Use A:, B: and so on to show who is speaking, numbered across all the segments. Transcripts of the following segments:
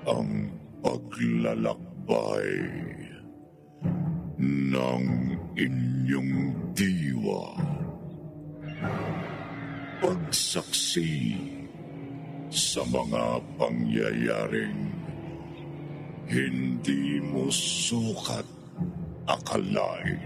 A: ang paglalakbay ng inyong diwa. Pagsaksi sa mga pangyayaring hindi mo sukat akalain.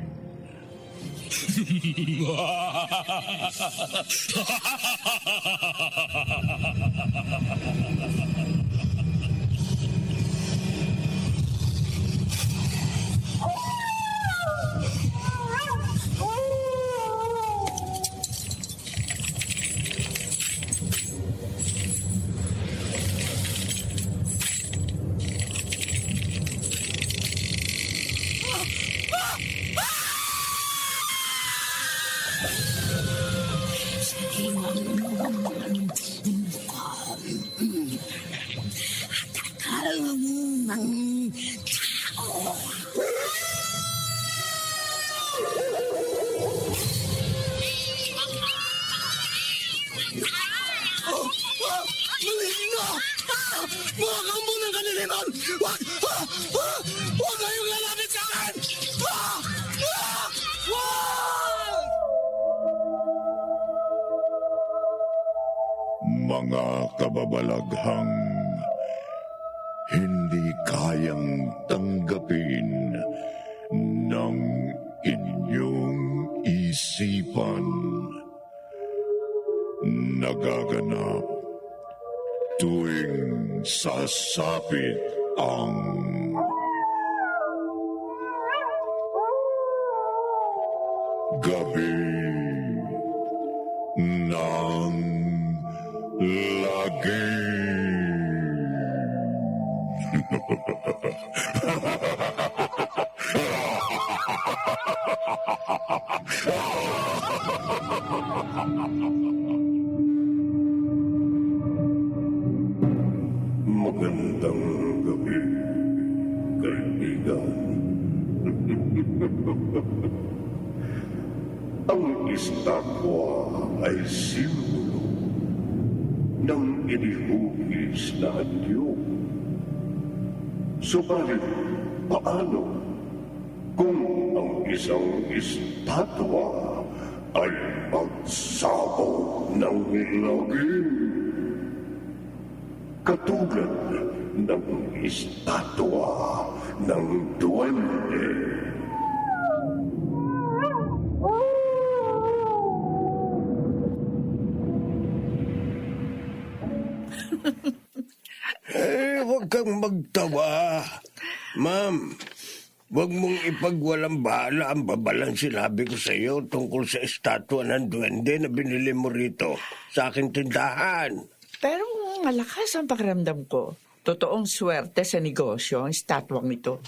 B: Maligno! Mga kambo ng kaniliman! Huwag kayong lalapit sa akin! Wag!
A: Mga kababalaghang hindi kayang tanggapin ng inyong isipan. Nagaganap tuwing sasapit ang gabi ng lagi. Magandang gabi, kaibigan. Ang estatwa ay simbolo ng inihugis na anyo. Subalit, paano kung ang isang estatwa ay magsabog ng lagim? Katulad ng estatwa ng duwende.
C: Huwag kang magtawa. Ma'am, huwag mong ipagwalang bahala ang babalang sinabi ko sa iyo tungkol sa estatwa ng duwende na binili mo rito sa aking tindahan.
D: Pero malakas ang pakiramdam ko. Totoong swerte sa negosyo ang estatwang ito.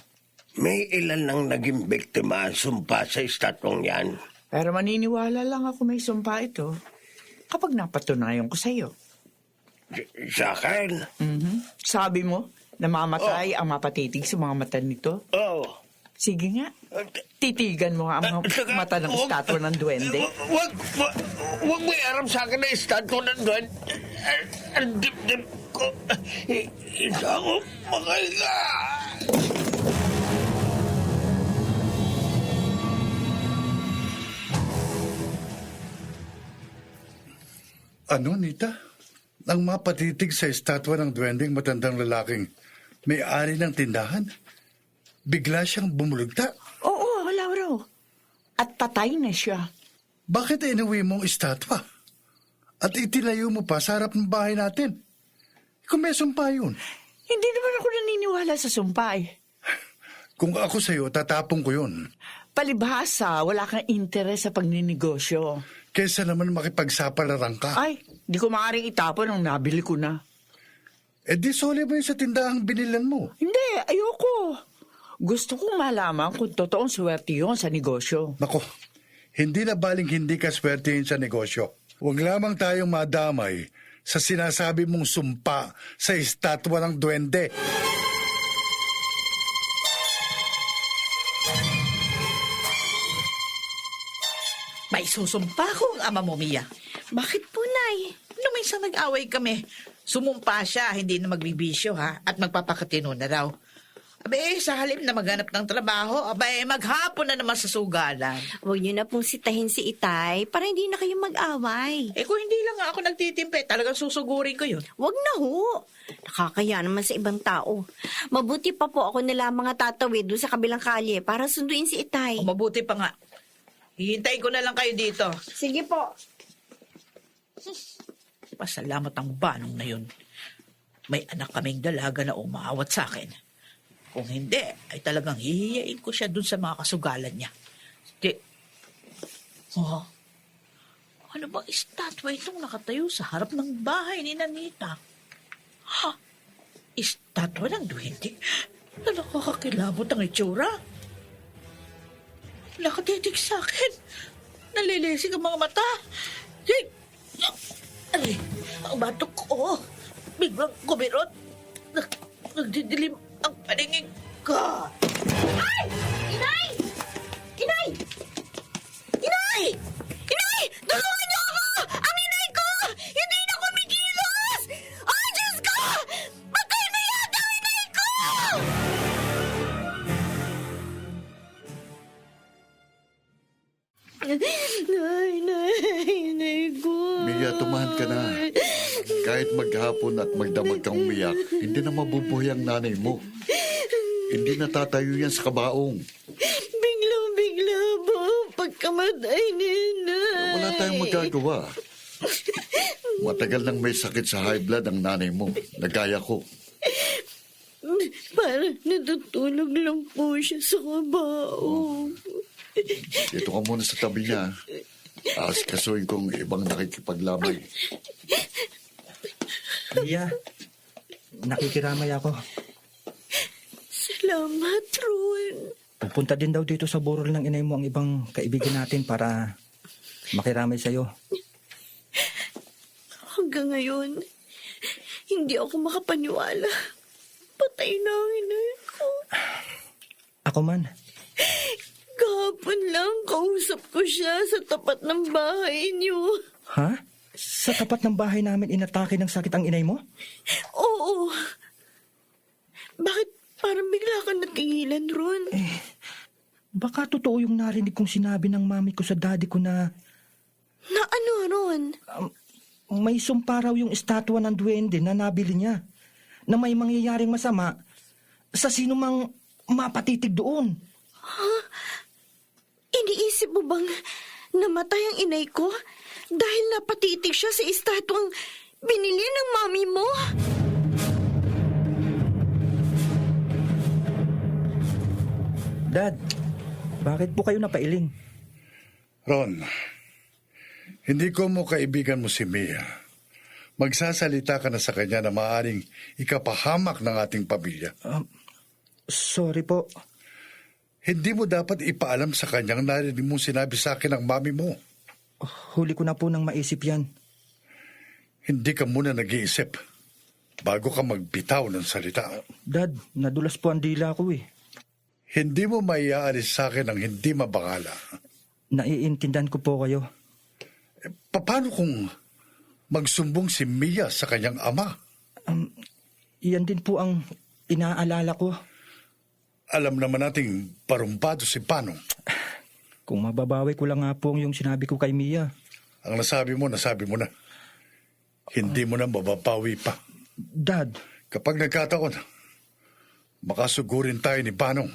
C: May ilan nang naging biktima ang sumpa sa estatwang yan.
D: Pero maniniwala lang ako may sumpa ito kapag napatunayan ko sa iyo.
C: Sa akin?
D: Sabi mo, namamatay ang mapatitig sa mga mata nito?
C: Oo.
D: Sige nga. Titigan mo nga ang mga mata ng estatwa ng duwende.
C: Huwag mo iarap sa akin na estatwa ng duwende. Ang dip-dip ko. Hindi ako makahiga.
E: Ano, Nita? Ang mapatitig sa estatwa ng duwendeng matandang lalaking may-ari ng tindahan? Bigla siyang bumulugta.
D: Oo, Lauro. At patay na siya.
E: Bakit inuwi mong estatwa? At itilayo mo pa sa harap ng bahay natin? Kung may sumpa yun.
D: Hindi naman ako naniniwala sa sumpa eh.
E: Kung ako sa'yo, tatapong ko yun.
D: Palibhasa, wala kang interes sa pagninegosyo.
E: Kesa naman makipagsapalaran ka.
D: Ay, di ko maaaring itapon ang nabili ko na.
E: Eh di sole mo yun sa tindahang binilan mo.
D: Hindi, ayoko. Gusto kong malaman kung totoong swerte yun sa negosyo.
E: Nako, hindi na baling hindi ka swertihin sa negosyo. Huwag lamang tayong madamay sa sinasabi mong sumpa sa estatwa ng duwende.
F: May susumpa ko ang ama mo, Mia.
G: Bakit po, Nay?
F: Nung minsan nag-away kami, sumumpa siya, hindi na magbibisyo ha, at magpapakatino na raw. Abe, sa halip na maghanap ng trabaho, abe, maghapon na naman sa sugalan.
G: Huwag niyo na pong sitahin si Itay para hindi na kayo mag-away.
F: Eh kung hindi lang nga ako nagtitimpe, talagang susugurin ko yun.
G: Huwag na ho. Nakakaya naman sa ibang tao. Mabuti pa po ako na lamang tatawid doon sa kabilang kalye para sunduin si Itay.
F: O mabuti pa nga. Hihintayin ko na lang kayo dito.
G: Sige po.
F: Pasalamat ang banong na yun. May anak kaming dalaga na umawat sa akin. Kung hindi, ay talagang hihiyain ko siya dun sa mga kasugalan niya. Oh, ano bang estatwa itong nakatayo sa harap ng bahay ni Nanita? Ha? Estatwa ng duwende? Na nakakakilabot ang itsura? Nakatitig sa akin. Nalilisig ang mga mata. Aray, ang batok ko. Biglang kumirot. Nagdidilim ang paningin ko.
G: Ay! Inay! Inay! Inay! Inay! Tulungan niyo ako! Ang inay ko! Hindi na kumikilos! Ay, Diyos ko! Patay na yata ang inay ko! Inay ko.
E: Mia, tumahan ka na. Kahit maghapon at magdamag kang umiyak, hindi na mabubuhay ang nanay mo. Hindi natatayo yan sa kabaong.
G: Biglang-bigla po pagkamatay ni Inay.
E: Wala tayong magagawa. Matagal nang may sakit sa high blood ang nanay mo, na gaya ko.
G: Parang natutulog lang po siya sa kabaong.
E: Dito ka muna sa tabi niya. Aasikasuhin kong ibang nakikipaglamay.
B: Mia, nakikiramay ako.
G: Salamat, Ron.
B: Pupunta din daw dito sa burol ng inay mo ang ibang kaibigan natin para makiramay sa'yo.
G: Hanggang ngayon, hindi ako makapaniwala. Patay na ang inay ko.
B: Ako man,
G: Kahapon lang, kausap ko siya sa tapat ng bahay niyo.
B: ha? Sa tapat ng bahay namin inatake ng sakit ang inay mo?
G: Oo. Bakit parang bigla ka natingilan, Ron?
B: Baka totoo yung narinig kong sinabi ng mami ko sa daddy ko na
G: Na ano, Ron?
B: may sumpa raw yung estatwa ng duwende na nabili niya na may mangyayaring masama sa sino mang mapatitig doon.
G: Iniisip mo bang namatay ang inay ko dahil napatitig siya sa estatwang binili ng mami mo?
B: Dad, bakit po kayo napailing?
E: Ron, hindi ko mo kaibigan mo si Mia. Magsasalita ka na sa kanya na maaaring ikapahamak ng ating pamilya.
B: Sorry po.
E: Hindi mo dapat ipaalam sa kanyang narinig mong sinabi sa akin ng mami mo.
B: Huli ko na po nang maisip yan.
E: Hindi ka muna nag-iisip bago ka magbitaw ng salita.
B: Dad, nadulas po ang dila ko eh.
E: Hindi mo maiaalis sa akin ang hindi mabakala.
B: Naiintindihan ko po kayo.
E: Paano kung magsumbong si Mia sa kanyang ama?
B: Iyan din po ang inaalala ko.
E: Alam naman nating parumbado si Panong.
B: Kung mababawi ko lang nga po yung sinabi ko kay Mia.
E: Ang nasabi mo na. Hindi mo na mababawi pa.
B: Dad,
E: Kapag nagkataon, makasugurin tayo ni Panong.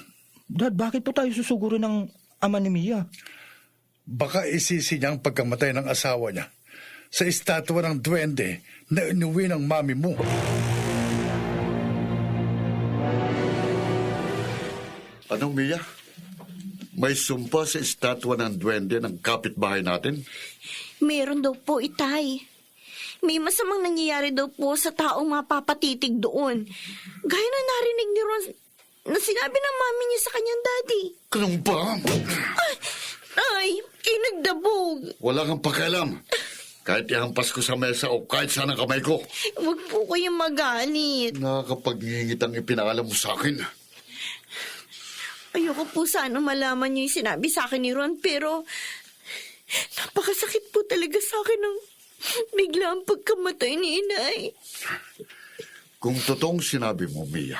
B: Dad, bakit po tayo susugurin ng ama ni Mia?
E: Baka isisi niya ang pagkamatay ng asawa niya sa estatwa ng duwende na inuwi ng mami mo. Anong Mia? May sumpa sa estatwa ng duwende ng kapitbahay natin?
G: Meron daw po, Itay. May masamang nangyayari daw po sa taong mapapatitig doon. Gaya na narinig ni Ron na sinabi ng mami niya sa kanyang daddy.
E: Kanong ba?
G: Ay, nagdabog.
E: Wala kang pakialam. Kahit ihampas ko sa mesa o kahit saan ang kamay ko.
G: Huwag po kayong magalit.
E: Nakakapag-ngingit ang ipinaalam mo sa akin.
G: Ayoko po sana malaman niyo yung sinabi sa akin ni Ron, pero talaga sa akin ng biglang pagkamatay ni inay.
H: Kung totoong sinabi mo, Mia,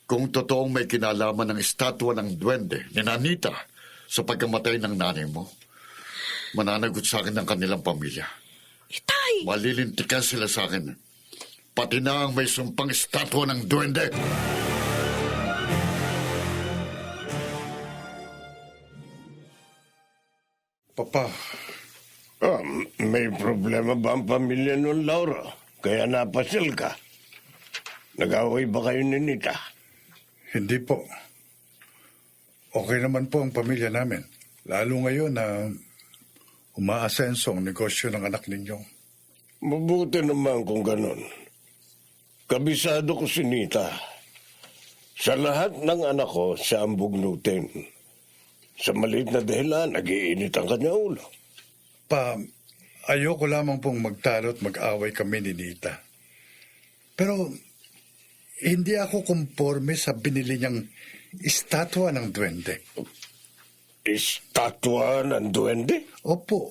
H: kung totoong may kinalaman ng estatwa ng duwende ni Nanita sa pagkamatay ng nanay mo, mananagot sa akin ng kanilang pamilya.
G: Itay!
H: Malilintikan sila sa akin. Pati na ang may sumpang estatwa ng duwende.
E: Papa,
C: May problema ba ang pamilya nun, Laura? Kaya napasil ka. Nag-away ba kayo ni Nita?
E: hindi po. Okay naman po ang pamilya namin. Lalo ngayon na umaasenso ang negosyo ng anak ninyo.
C: Mabuti naman kung ganun. Kabisado ko si Nita. Sa lahat ng anak ko, siya ang bugnutin. Sa maliit na dahilan, nag-iinit ang kanya ulo.
E: Pa, ayoko lamang pong magtalo at mag-away kami ni Nita. Pero hindi ako komporme sa binili niyang estatwa ng duwende.
C: Estatwa ng duwende?
E: Opo.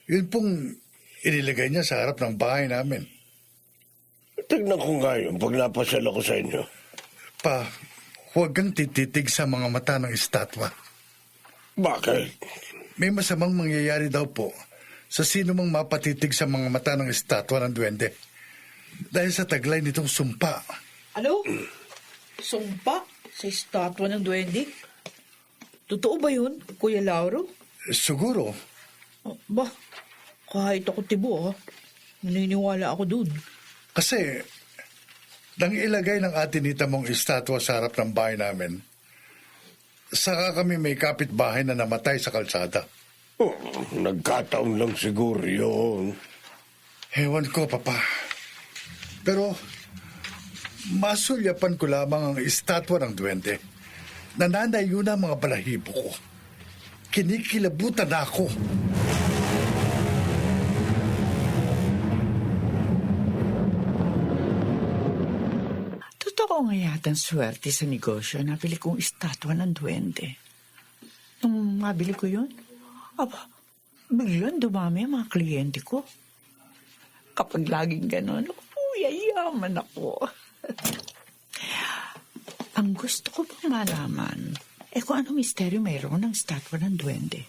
E: Yun pong inilagay niya sa harap ng bahay namin.
C: Tignan ko nga yun pag napasal ako sa inyo.
E: Pa, huwag kang tititig sa mga mata ng estatwa.
C: Bakit?
E: May masamang mangyayari daw po sa sino mang mapatitig sa mga mata ng estatwa ng duwende. Dahil sa taglay nitong sumpa.
F: Ano? Sumpa sa estatwa ng duwende? Totoo ba yun, Kuya Lauro?
E: Siguro,
F: Ba, kahit ako tibo, naniniwala ako dun.
E: kasi nang ilagay ng ate Nita mong estatwa sa harap ng bahay namin, saka kami may kapitbahay na namatay sa kalsada.
C: Oh, nagkataon lang siguro yun.
E: Ewan ko, Papa. Pero, masulyapan ko lamang ang estatwa ng duwende. Nananayo na mga balahibo ko. Kinikilabutan ako.
D: Totoo nga yatang swerte sa negosyo. Nabili kong estatwa ng duwende. Nung mabili ko yun, biglang dumami ang mga kliyente ko. Kapag laging gano'n, yayaman ako. Ang gusto ko pang malaman, kung ano misteryo mayroon ng estatwa ng duwende.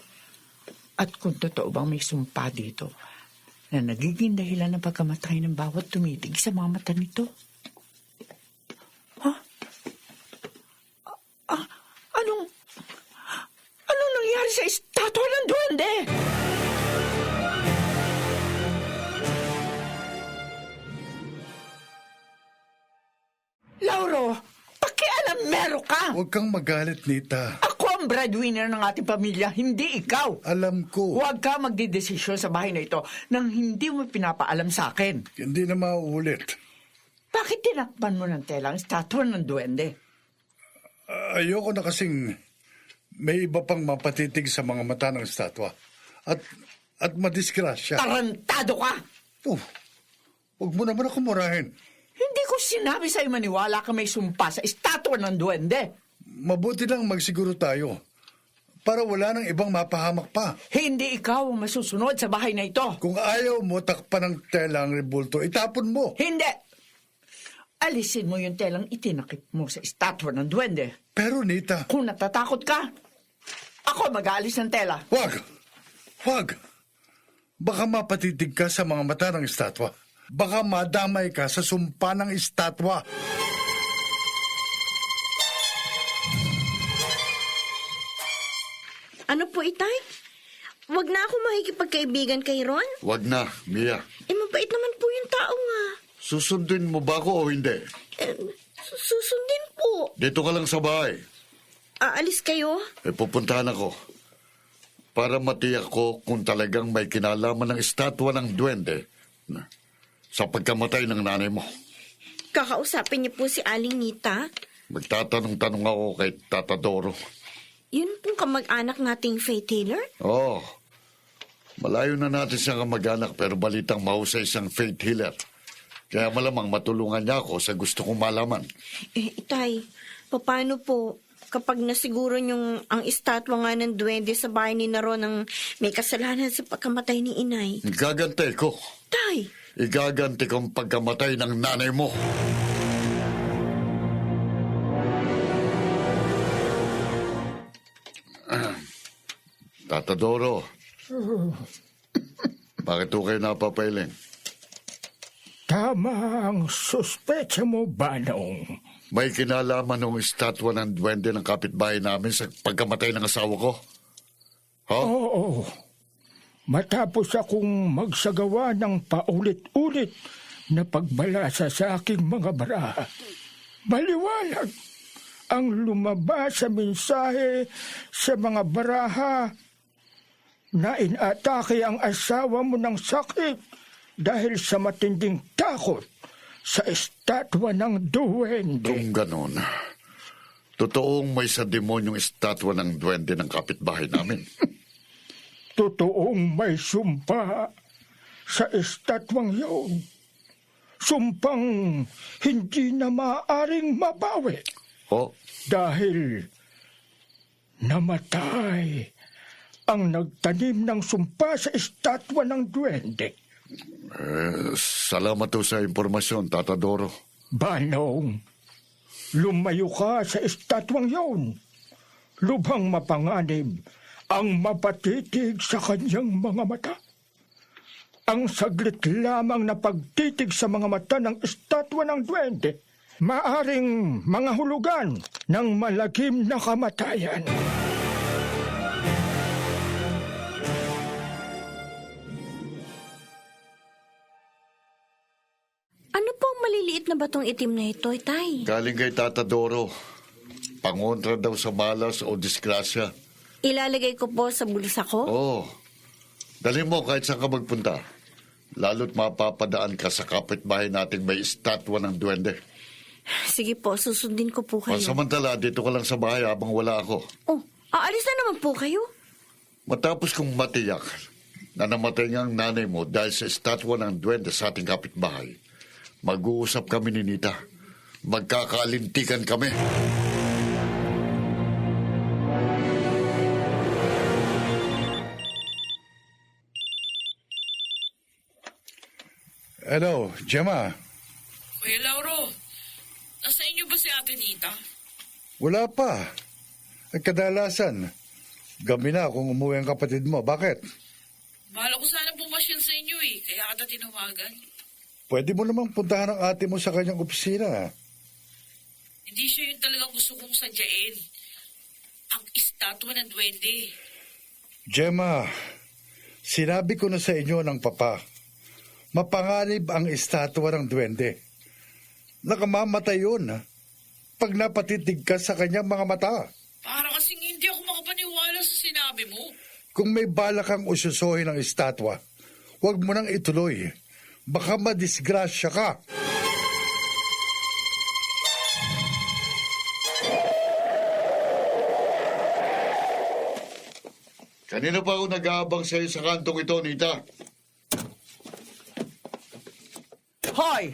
D: At kung totoo bang may sumpa dito na nagiging dahilan ng pagkamatay ng bawat tumitig sa mga mata nito. Anong nangyari sa estatwa ng duwende? Lauro, pakialam meron ka!
E: Huwag kang magalit, Nita.
D: Ako ang breadwinner ng ating pamilya, hindi ikaw.
E: Alam ko,
D: Huwag ka magdidesisyon sa bahay na ito nang hindi mo pinapaalam sa akin.
E: hindi na mauulit.
D: Bakit tinakpan mo ng tela ang estatwa ng duwende?
E: Ayoko na kasing may iba pang mapatitig sa mga mata ng estatwa. At madisgrasya.
D: Tarantado ka!
E: Oh, huwag mo naman ako murahin.
D: Hindi ko sinabi sa'yo maniwala ka may sumpa sa estatwa ng duwende.
E: Mabuti lang magsiguro tayo para wala nang ibang mapahamak pa.
D: Hindi ikaw ang masusunod sa bahay na ito.
E: Kung ayaw mo takpan ng tela ang rebulto, itapon mo.
D: Hindi! Alisin mo yung telang itinakip mo sa estatwa ng duwende.
E: Pero Nita,
D: Kung natatakot ka, ako mag-aalis ng tela.
E: wag! Wag! Baka mapatitig ka sa mga mata ng estatwa. Baka madamay ka sa sumpa ng estatwa.
G: Ano po, Itay? Huwag na ako makikipagkaibigan kay Ron.
H: Wag na, Mia.
G: Mabait naman po yung tao nga.
H: Susundin mo ba ako o hindi?
G: Susundin po.
H: Dito ka lang sa bahay.
G: Aalis kayo?
H: Pupuntahan ako. Para matiyak ko kung talagang may kinalaman ng estatwa ng duwende sa pagkamatay ng nanay mo.
G: Kakausapin niyo po si Aling Nita.
H: Magtatanong-tanong ako kay Tata Doro.
G: Yun pong kamag-anak nating Faith Taylor?
H: Oo. Malayo na natin siyang kamag-anak pero balitang mahusay siyang faith healer. Kaya malamang matulungan niya ako sa gusto kong malaman.
G: Itay, paano po? kapag nasiguro niyong ang estatwa nga ng duwende sa bahay ni Naron ang may kasalanan sa pagkamatay ni inay.
H: Igagantay ko.
G: Tay,
H: Igaganti kong pagkamatay ng nanay mo. Tata Doro. Bakit ho kayo napapailing?
I: Tama ang suspecha mo, Banong.
H: May kinalaman ng estatwa ng duwende ng kapitbahay namin sa pagkamatay ng asawa ko? Ha?
I: Oo. Matapos akong magsagawa ng paulit-ulit na pagbalasa sa aking mga baraha, maliwanag ang lumabas sa mensahe sa mga baraha na inatake ang asawa mo ng sakit dahil sa matinding takot sa estatwa ng duwende.
H: Kung ganon, totoong may sa demonyong estatwa ng duwende ng kapitbahay namin.
I: Totoong may sumpa sa estatwang yun. Sumpang hindi na maaaring mabawi
H: Ho?
I: dahil namatay ang nagtanim ng sumpa sa estatwa ng duwende.
H: Salamat ho sa impormasyon, Tata Doro.
I: Banong, lumayo ka sa estatwang yun. Lubhang mapanganib ang mapatitig sa kanyang mga mata. Ang saglit lamang na pagtitig sa mga mata ng estatwa ng duwende, maaring mga hulugan ng malagim na kamatayan.
G: ano po ang maliliit na batong itim na ito, Tay?
H: Galing kay Tata Doro. Pangontra daw sa malas o disgrasya.
G: Ilalagay ko po sa bulsa ko?
H: Oo. Dali mo kahit saan ka magpunta. Lalo't mapapadaan ka sa kapitbahay nating may estatwa ng duwende.
G: Sige po, susundin ko po kayo.
H: Pansamantala, dito ka lang sa bahay habang wala ako.
G: Oh, aalis na naman po kayo?
H: Matapos kong matiyak na namatay ngang nanay mo dahil sa estatwa ng duwende sa ating kapitbahay, mag-uusap kami ni Nita. Magkakalintikan kami.
E: Hello, Gemma.
F: Kuya Lauro, nasa inyo ba si Ate Nita?
E: Wala pa. At kadalasan, gabi na kung umuwi ang kapatid mo. Bakit?
F: Bahala ko sana pumasyal sa inyo eh, kaya kita tinawagan.
E: Pwede mo namang puntahan ang ate mo sa kanyang opisina.
F: Hindi siya yung talagang gusto kong sadyain. Ang estatwa ng duwende.
E: Gemma, sinabi ko na sa inyo ng papa, mapanganib ang estatwa ng duwende. Nakamamatay yun pag napatitig ka sa kanyang mga mata.
F: Para kasing hindi ako makapaniwala sa sinabi mo.
E: Kung may balak kang ususohin ng estatwa, huwag mo nang ituloy. Baka madisgrasya ka.
H: Kanina pa ako nag-aabang sa'yo sa kantong ito, Nita.
D: Hoy!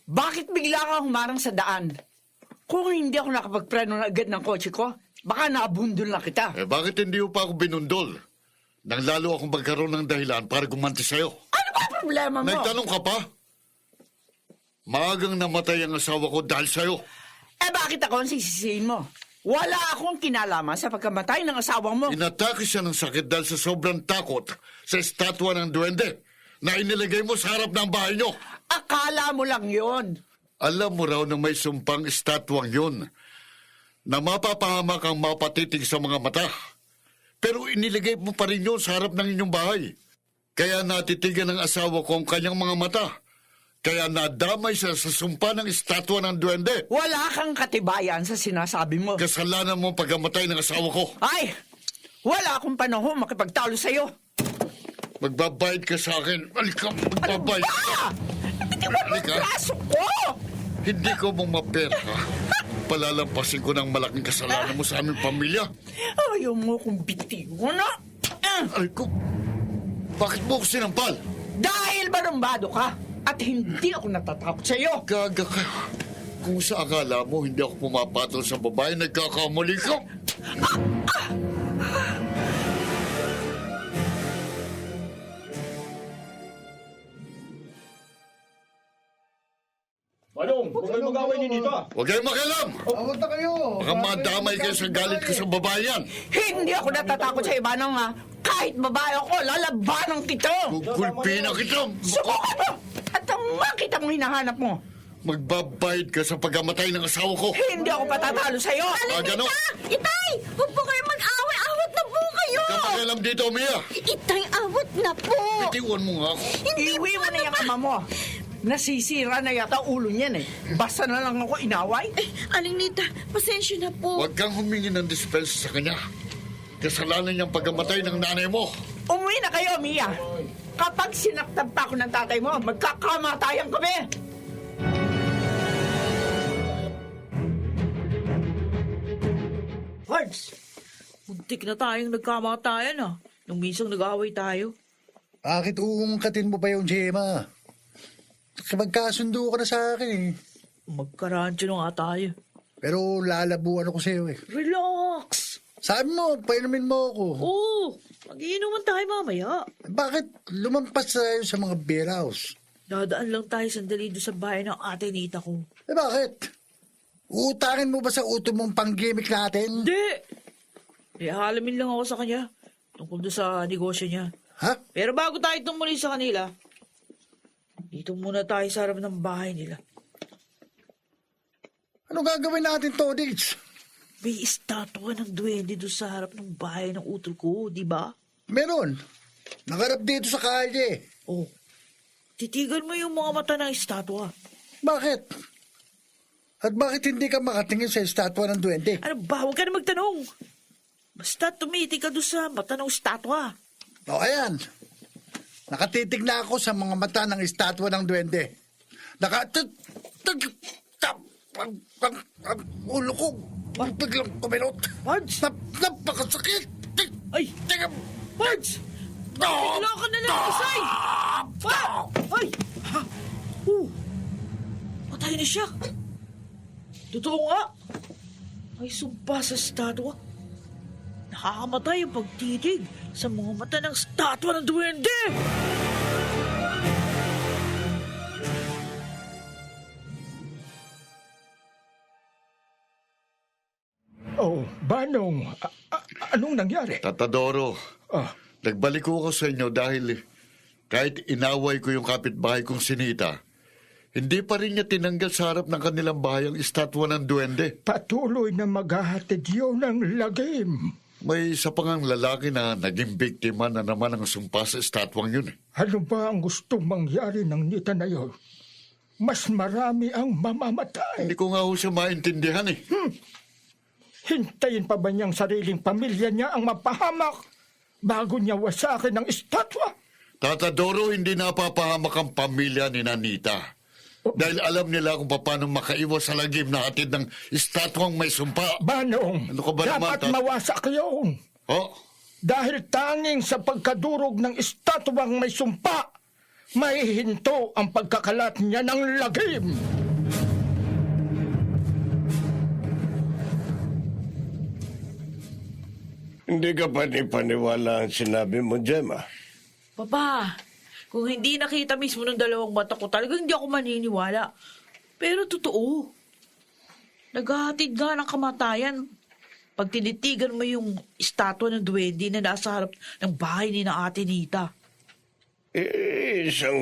D: Bakit bigla kang humarang sa daan? Kung hindi ako nakapagpreno na agad ng kotse ko, baka nabundol na kita.
H: Bakit hindi mo pa ako binundol? Nang lalo akong magkaroon ng dahilan para gumanti sa'yo.
D: Ano ba problema mo?
H: Nagtanong ka pa? Maagang namatay ang asawa ko dahil sa'yo.
D: Bakit ako ang sisisihin mo? Wala akong kinalaman sa pagkamatay ng asawa mo.
H: Inatake siya ng sakit dahil sa sobrang takot sa estatwa ng duwende na inilagay mo sa harap ng bahay niyo.
D: Akala mo lang yon.
H: Alam mo raw na may sumpang estatwang yun na mapapahamak ang mapatitig sa mga mata. Pero inilagay mo pa rin yun sa harap ng inyong bahay. Kaya natitigan ng asawa ko ang kanyang mga mata. Kaya nadamay siya sa sumpa ng estatwa ng duwende.
D: Wala kang katibayan sa sinasabi mo.
H: Kasalanan mo ang pagkamatay ng asawa ko.
D: Ay! Wala akong panahon makipagtalo sa'yo.
H: Magbabayad ka sa akin. Halika, magbabayad ka.
D: Hindi mo ang braso ko!
H: Hindi ko mong mapera. Palalampasin ko ng malaking kasalanan mo sa aming pamilya.
D: Ayaw mo kong bitiwan, no?
H: Ay ko, bakit mo ako sinampal?
D: Dahil barumbado ka at hindi ako natatakot sa'yo.
H: Gaga ka. Kung sa akala mo hindi ako pumapatol sa babae, nagkakamali ka.
I: Manong, huwag kayo mag-away ni dito.
H: Huwag kayong makialam.
E: Awat na kayo.
H: Baka madamay kayo sa galit ko sa babae yan.
D: Hindi ako natatakot sa iba nang kahit babae ako, lalabanan kita.
H: Kukulpi na kita.
D: Subukan mo! At ang makita mong hinahanap mo,
H: Magbabayad ka sa pagkamatay ng asawa ko.
D: hindi ako patatalo sa'yo.
H: Gano?
G: Itay! Huwag po kayo mag-away! Awat na po kayo!
H: Kapakialam dito, Mia.
G: Itay, awat na po!
H: Itiwan mo nga ako.
D: Iwi mo na yung ama mo. Nasisira na yata ulo niyan eh. Basta na lang ako inaway.
G: Aling Nita, pasensya na po.
H: Huwag kang humingi ng dispensa sa kanya. Kasalanan niyang pagkamatay ng nanay mo.
D: Umuwi na kayo, Mia. Kapag sinaktan pa ako ng tatay mo, magkakamatayan kami.
F: Pards, muntik na tayong nagkamatayan ah. Nung minsang nag-away tayo.
E: Bakit uungkatin mo pa yung Gemma? Magkasundo ka na sa akin eh.
F: Magkarancho na nga tayo.
E: Pero lalabuan ako sa'yo eh.
F: Relax!
E: Sabi mo, painumin mo ako.
F: Oo, mag-iinuman tayo mamaya.
E: Bakit lumampas tayo sa mga beer house?
F: Dadaan lang tayo sandali doon sa bahay ng ate nita ko.
E: Bakit? Uutangin mo ba sa uto mong pang-gimmick natin?
F: Hindi! Ihalamin lang ako sa kanya tungkol doon sa negosyo niya.
E: Ha?
F: Pero bago tayo tumuli sa kanila, dito muna tayo sa harap ng bahay nila.
E: Ano gagawin natin, Todits?
F: May estatwa ng duwende doon sa harap ng bahay ng utol ko, di ba?
E: Meron. Nakarap dito sa kalye.
F: Oh, titigan mo yung mga mata ng estatwa.
E: Bakit? At bakit hindi ka makatingin sa estatwa ng duwende?
F: Ano ba? Huwag ka na magtanong. Basta tumitig ka doon sa mata ng estatwa.
E: O ayan. Nakatitig na ako sa mga mata ng estatwa ng duwende. Ang ulo ko biglang kuminot.
F: Pards!
E: Napakasakit.
F: Ay!
E: Teka.
F: Pards! Bigla ka na lang isay! Ay! Ha? Patay na siya. Totoo nga. May sumpa sa estatwa. Nakakamatay ang pagtitig sa mga mata ng estatwa ng duwende!
I: Oh, Banong, anong nangyari?
H: Tatadoro,
I: Ah,
H: nagbalik ko sa inyo dahil kahit inaway ko yung kapitbahay kong sinita, hindi pa rin niya tinanggal sa harap ng kanilang bahay ang estatwa ng duwende.
I: patuloy na maghahatid yun ng lagim.
H: May isa pang ang lalaki na naging biktima na naman ng sumpa sa estatwang yun.
I: Ano ba ang gustong mangyari ng nita na yun? Mas marami ang mamamatay.
H: Hindi ko nga ho siya maintindihan eh.
I: Hintayin pa ba niyang sariling pamilya niya ang mapahamak bago niya wasakin ng estatwa?
H: Tatadoro, hindi napapahamak ang pamilya ni Nanita. Dahil alam nila kung paano makaiwas sa lagim na hatid ng estatwang may sumpa.
I: Banong,
H: Ano ka ba naman,
I: dapat mawasak yun.
H: Oh,
I: Dahil tanging sa pagkadurog ng estatwang may sumpa, may hinto ang pagkakalat niya ng lagim.
C: Hindi ka paniwala ang sinabi mo, Gemma.
F: Papa, kung hindi nakita mismo ng dalawang mata ko, talagang hindi ako maniniwala. Pero totoo. Naghahatid nga ng kamatayan. Pag tinitigan mo yung estatwa ng duwende na nasa harap ng bahay ni na ate Nita.
C: Isang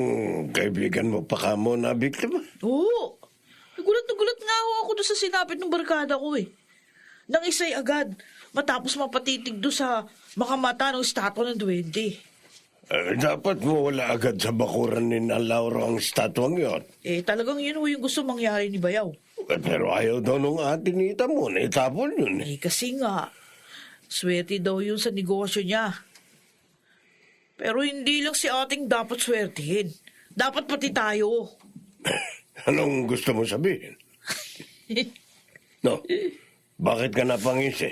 C: kaibigan mo pa ka mo na biktima.
F: Oo. Nagulat nga ako doon sa sinapit ng barkada ko eh. Nang isay agad, matapos mapatitig doon sa makamata ng estatwa ng duwende.
C: Dapat mo wala agad sa bakuran ni na Laura ang estatwang yon.
F: Talagang yun ho yung gusto mangyari ni Bayaw.
C: Pero ayaw daw nung ate nita mo na itapon yun.
F: Kasi nga, swerte daw yun sa negosyo niya. Pero hindi lang si ating dapat swertihin. Dapat pati tayo.
C: Anong gusto mo sabihin? No? Bakit ka napangisi?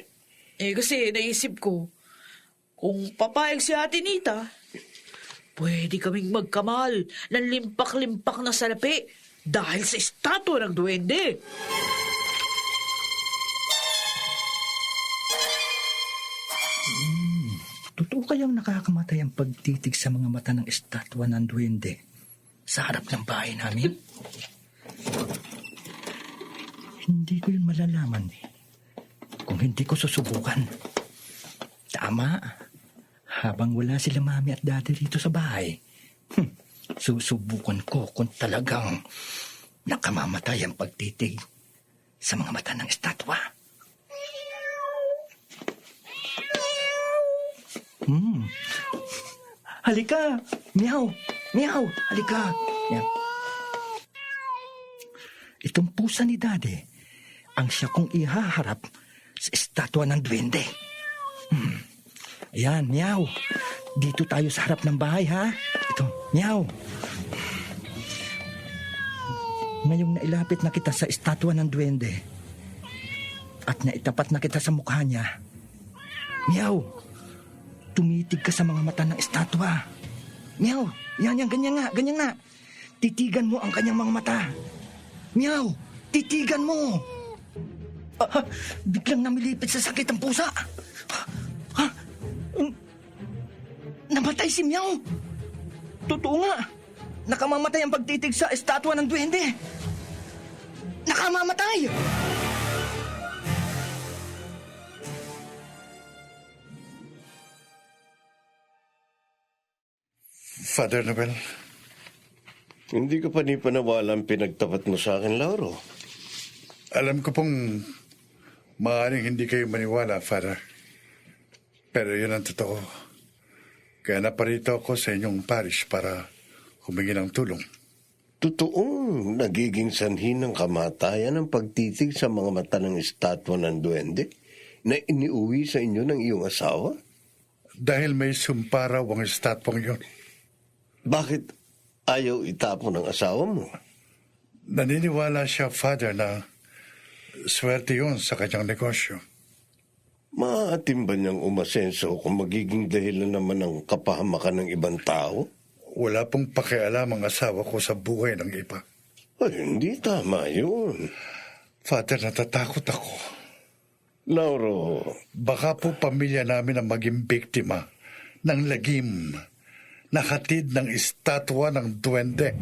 F: Kasi naisip ko, kung papayag si Ate Nita, pwede kaming magkamal ng limpak-limpak na salapi dahil sa estatwa ng duwende.
B: Totoo kayang nakakamatay ang pagtitig sa mga mata ng estatwa ng duwende sa harap ng bahay namin? Hindi ko yun malalaman kung hindi ko susubukan. Tama. Habang wala sila mami at daddy rito sa bahay, susubukan ko kung talagang nakamamatay ang pagtitig sa mga mata ng estatwa. Halika! Meow! Meow! Halika! Yan. Itong pusa ni Daddy ang siya kong ihaharap sa estatwa ng duwende. Ayan, Meow. Dito tayo sa harap ng bahay, ha? Ito, Meow. Ngayong nailapit na kita sa estatwa ng duwende at naitapat na kita sa mukha niya, Meow, tumitig ka sa mga mata ng estatwa. Meow, yan, ganyan nga. Titigan mo ang kanyang mga mata. Meow, titigan mo. Biglang namilipit sa sakit ang pusa. Namatay si Meow. Totoo nga. Nakamamatay ang pagtitig sa estatwa ng duwende. Nakamamatay!
E: Father Nobel,
C: Hindi ka pa ni panawala ang pinagtapat mo sa akin, Lauro.
E: alam ko pong maaaring hindi kayo maniwala, Father. Pero yun ang totoo. Kaya naparito ako sa inyong parish para humingi ng tulong.
C: Totoong nagiging sanhi ng kamatayan ang pagtitig sa mga mata ng estatwa ng duwende na iniuwi sa inyo ng iyong asawa?
E: Dahil may sumpa raw ang estatwang yun.
C: Bakit ayaw itapon ng asawa mo?
E: Naniniwala siya, Father, na swerte yun sa kanyang negosyo.
C: Maaatim ba niyang umasenso kung magiging dahilan naman ng kapahamakan ng ibang tao?
E: Wala pong pakialam ang asawa ko sa buhay ng iba.
C: Ay, hindi tama yun.
E: Father, natatakot ako.
C: Lauro,
E: Baka po pamilya namin ang maging biktima ng lagim na hatid ng estatwa ng duwende.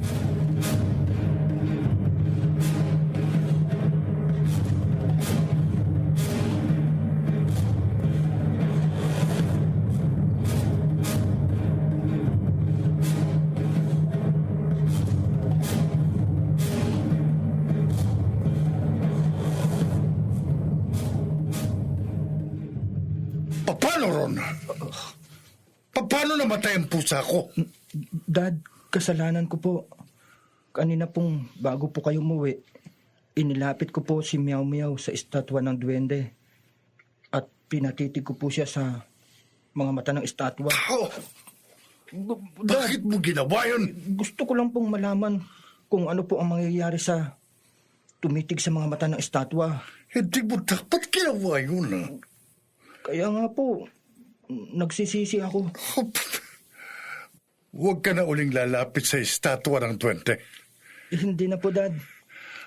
E: Paano, Ron? Paano namatay ang pusa ko?
B: Dad, kasalanan ko po. Kanina pong bago po kayo umuwi, inilapit ko po si Meow Meow sa estatwa ng duwende. At pinatitig ko po siya sa mga mata ng estatwa.
E: Oh, bakit mo ginawa yun?
B: Gusto ko lang pong malaman kung ano po ang mangyayari sa tumitig sa mga mata ng estatwa.
E: Hindi mo dapat ginawa yun.
B: Kaya nga po, nagsisisi ako.
E: Huwag ka na uling lalapit sa estatwa ng duwende.
B: Hindi na po, Dad.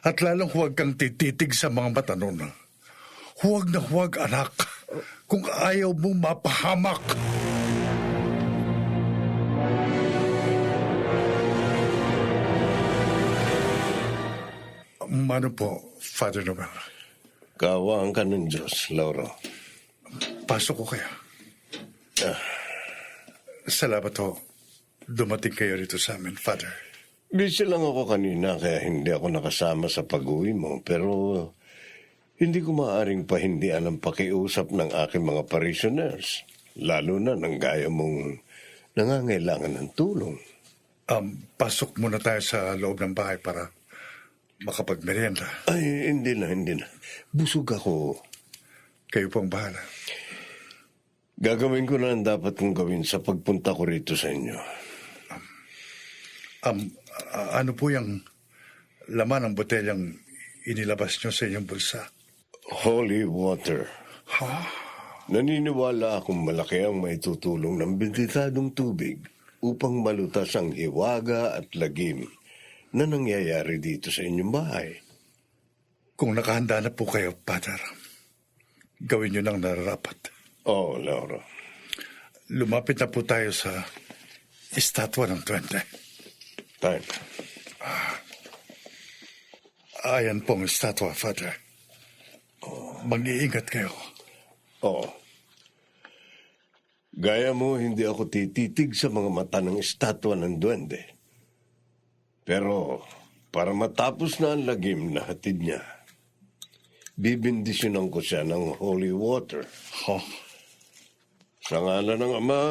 E: At lalong huwag kang tititig sa mga mata nun. Huwag na huwag, anak. Kung ayaw mong mapahamak. Mano po, Father Nobel?
C: kaawaan ka ng Diyos, Lauro.
E: Pasok ko kaya. Salamat ho. Dumating kayo rito sa amin, Father.
C: Busy lang ako kanina kaya hindi ako nakasama sa pag-uwi mo. Pero hindi ko maaaring pahindian ang pakiusap ng aking mga parishioners. Lalo na nang gaya mong nangangailangan ng tulong.
E: Pasok muna tayo sa loob ng bahay para makapagmerienda.
C: Ay, hindi na. Busog ako.
E: Kayo pong bahala.
C: Gagawin ko na ang dapat kong gawin sa pagpunta ko rito sa inyo.
E: Ano po yung laman ng botelyang inilabas nyo sa inyong bulsa?
C: Holy water. Naniniwala akong malaki ang maitutulong ng benditadong tubig upang malutas ang hiwaga at lagim na nangyayari dito sa inyong bahay.
E: Kung nakahanda na po kayo, Father, gawin niyo lang nararapat.
C: Oh, Lauro.
E: Lumapit na po tayo sa estatwa ng Duwende.
C: Time.
E: Ayan pong estatwa, Father. Mag-iingat kayo.
C: Oo. Gaya mo, hindi ako tititig sa mga mata ng estatwa ng duwende. Pero, para matapos na ang lagim na hatid niya, bibindisyonan ko siya ng holy water.
E: Oh,
C: Sa ngalan ng Ama,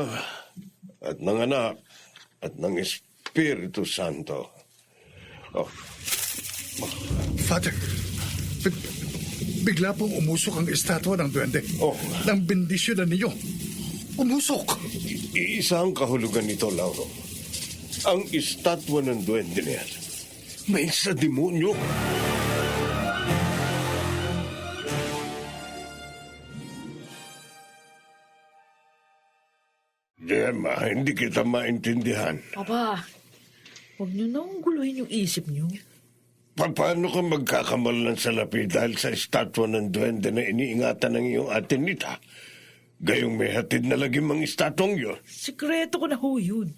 C: at ng Anak, at ng Espiritu Santo. Oh,
E: Father, bigla pong umusok ang estatwa ng Duwende.
C: Oh.
E: Nang bendisyon na ninyo. Umusok.
C: iisa ang kahulugan nito, Lauro. Ang estatwa ng duwende na yan, may sa demonyo. Gemma, hindi kita maintindihan.
F: Papa, huwag niyo nang guluhin yung isip niyo.
C: Paano ka magkakamalan sa salapi dahil sa estatwa ng duwende na iniingatan ng iyong ate Nita? Gayong may hatid na lagim ang estatwang yun.
F: Sikreto ko na ho yun.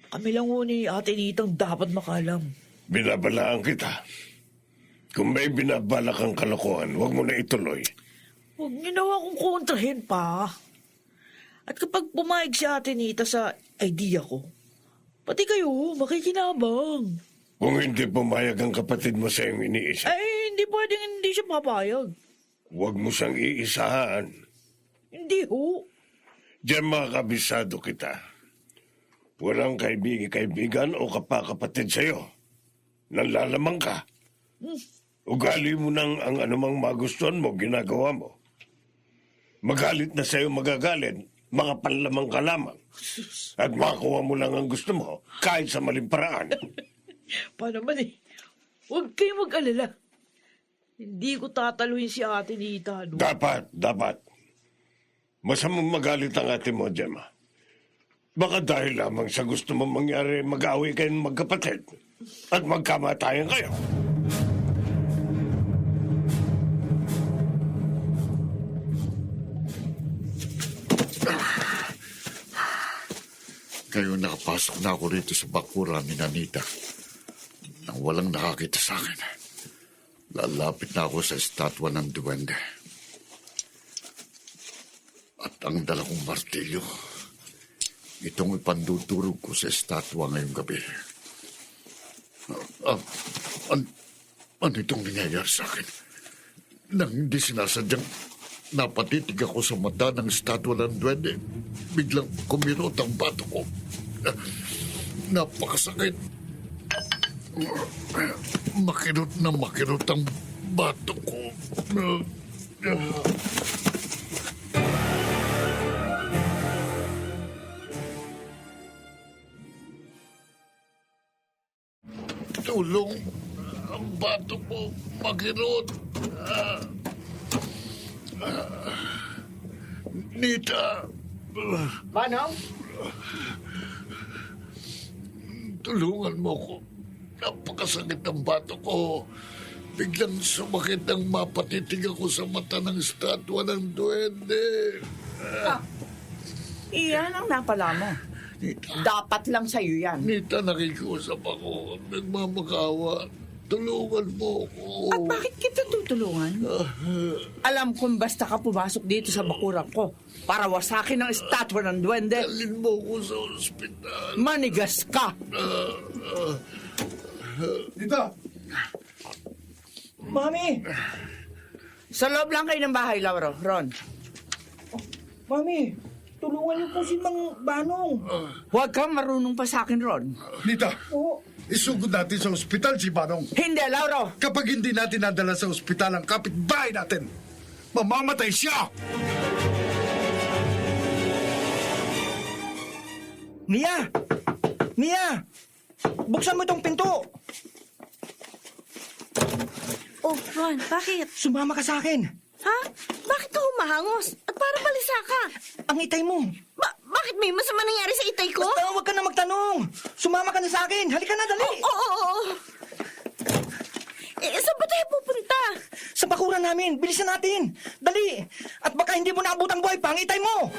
F: Kami lang ho ni Ate Nitang dapat makalam.
C: Binabalaan kita. Kung may binabala kang kalokohan, huwag mo na ituloy.
F: Huwag niyo na akong kontrahin pa. At kapag pumayag si Ate Nita sa idea ko, pati kayo makikinabang.
C: Kung hindi pumayag ang kapatid mo sa iyong iniisip,
F: Ay, hindi pwedeng hindi siya papayag.
C: huwag mo siyang iisahan.
F: Hindi ho.
C: Diyan makakabisado kita. Walang kaibigan o kapakapatid sa'yo. Nanlalamang ka. Ugali mo nang ang anumang magustuhan mo, ginagawa mo. Magalit na sa'yo magagalit, mga panlamang ka lamang. At makuha mo lang ang gusto mo, kahit sa maling paraan.
F: Paano man eh? Huwag kayong mag-alala. Hindi ko tataluhin si Ate Nita. No?
C: Dapat. Masamang magalit ang ate mo, Gemma. Baka dahil lamang sa gusto mo mangyari, mag-away kayong magkapatid at magkamatayan kayo.
H: Ngayon nakapasok na ako rito sa bakuran ni Nanita nang walang nakakita sa akin. Lalapit na ako sa estatwa ng duwende. At ang dala kong martilyo, itong ipandudurog ko sa estatwa ngayong gabi. Ano itong nangyayari sa akin? Nang hindi sinasadyang napatitig ako sa mata ng estatwa ng duwende, biglang kumirot ang bato ko. Napakasakit. Makirot na makirot ang bato ko. Tulong. Ang bato ko makirot. Nita.
D: Manong?
H: Tulungan mo ko. Napakasakit ang bato ko. Biglang sumakit ang mapatitig ako sa mata ng estatwa ng duwende.
D: Iyan ang napala mo. Dapat lang sa'yo yan.
H: Nita, nakikiusap ako. Nagmamakawa. Tulungan mo ko.
D: At bakit kita tutulungan? Alam kong basta ka pumasok dito sa bakuran ko para wasakin ang estatwa ng duwende.
H: Dalhin mo ko sa ospital.
D: Manigas ka.
E: Nita!
B: Mami!
D: Sa loob lang kayo ng bahay, Lauro. Ron.
B: Mami! Tulungan niyo po si Mang Banong.
D: Huwag kang marunong pa sa akin, Ron.
E: Nita,
B: Oo.
E: isugod natin sa ospital si Banong.
D: Hindi, Lauro.
E: Kapag hindi natin nadala sa ospital ang kapitbahay natin, mamamatay siya!
B: Mia! Mia! Buksan mo itong pinto!
G: Oh, Ron, bakit?
B: Sumama ka sa akin.
G: Ha? Bakit ka humahangos? At parang balisa ka?
B: Ang itay mo.
G: Bakit may masama nangyari sa itay ko?
B: Basta huwag ka na magtanong. sumama ka na sa akin. Halika na, dali.
G: Oo. Saan ba tayo pupunta?
B: Sa bakuran namin. Bilisan natin. Dali. At baka hindi mo naabutang buhay pa ang itay mo.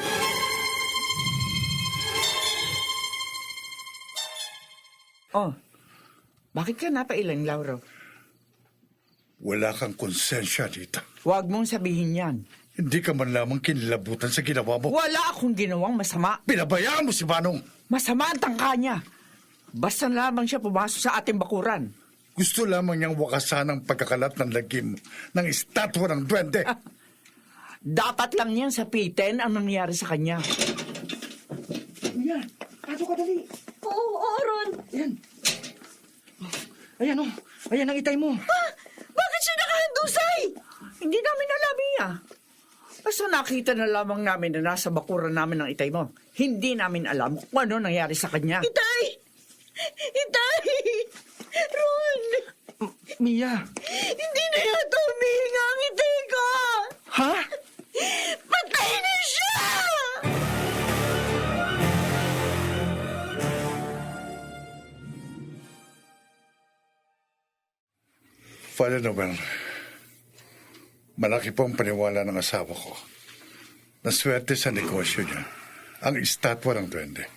D: Oh, bakit ka napailang, Lauro?
E: Wala kang konsensya, Nita.
D: Huwag mong sabihin yan.
E: Hindi ka man lamang kinilabutan sa ginawa mo.
D: Wala akong ginawang masama.
E: Pinabayaan mo si Manong.
D: Masama ang tangka niya. Basta lamang siya pumasok sa ating bakuran.
E: Gusto lamang niyang wakasan ang pagkakalat ng lagim ng estatwa ng duwende.
D: Dapat lang niyang sapitin ang nangyari sa kanya.
B: Yan. Kaso ka, dali.
G: Oo, Ron.
B: Yan. Ayan, oh. Ayan ang itay mo.
G: Bakit siya nakahandusay?
D: Hindi namin alam niya. Basta nakita na lamang namin na nasa bakuran namin ang itay mo. Hindi namin alam kung ano nangyari sa kanya.
G: Itay! Itay! Ron!
B: Mia.
G: Hindi na yata humihinga ang itay ko!
B: Ha?
G: Patay na siya!
E: Father Noel, malaki pong paniwala ng asawa ko na swerte sa negosyo niya ang estatwa ng duwende.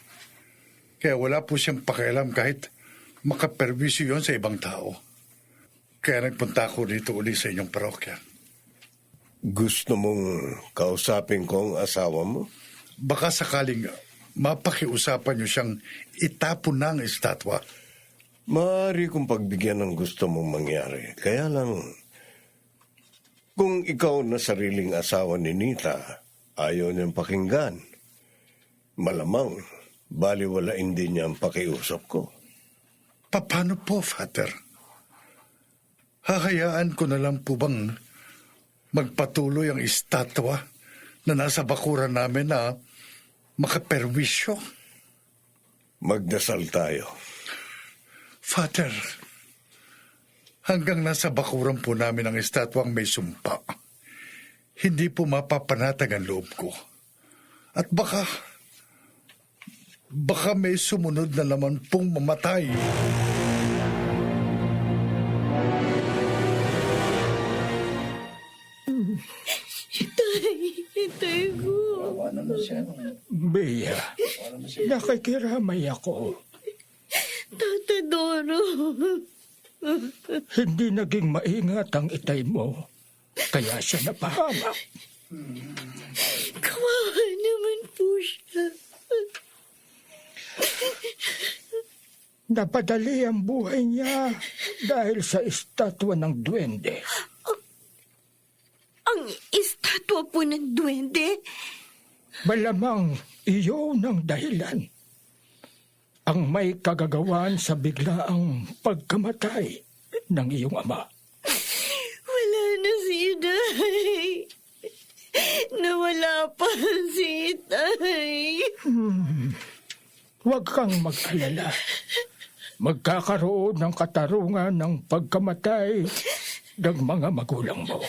E: Kaya wala po siyang pakialam kahit makaperwisyo yon sa ibang tao. Kaya nagpunta ako dito uli sa inyong parokya.
C: Gusto mong kausapin ko ang asawa mo?
E: Baka sakaling mapakiusapan niyo siyang itapon na ang estatwa.
C: Maaari kong pagbigyan ng gusto mong mangyari. Kaya lang, kung ikaw na sariling asawa ni Nita, ayaw niyang pakinggan. Malamang, baliwalain din niya ang pakiusap ko.
E: Paano po, Father? Hahayaan ko na lang po bang magpatuloy ang estatwa na nasa bakuran namin na makaperwisyo?
C: Magdasal tayo.
E: Father, hanggang nasa bakuran po namin ang estatwang may sumpa, hindi po mapapanatag ang loob ko. At baka may sumunod na naman pong mamatay.
G: Itay ko.
I: Bea, nakikiramay ako.
G: Tata Doro.
I: Hindi naging maingat ang itay mo. Kaya siya napahamak.
G: Kawawa naman po siya.
I: Napadali ang buhay niya dahil sa estatwa ng duwende.
G: Ang estatwa po ng duwende?
I: Malamang iyon ang dahilan. Ang may kagagawan sa biglaang pagkamatay ng iyong ama.
G: Wala na si Itay. Nawala pa si Itay.
I: Huwag kang mag-alala. Magkakaroon ng katarungan ng pagkamatay ng mga magulang mo.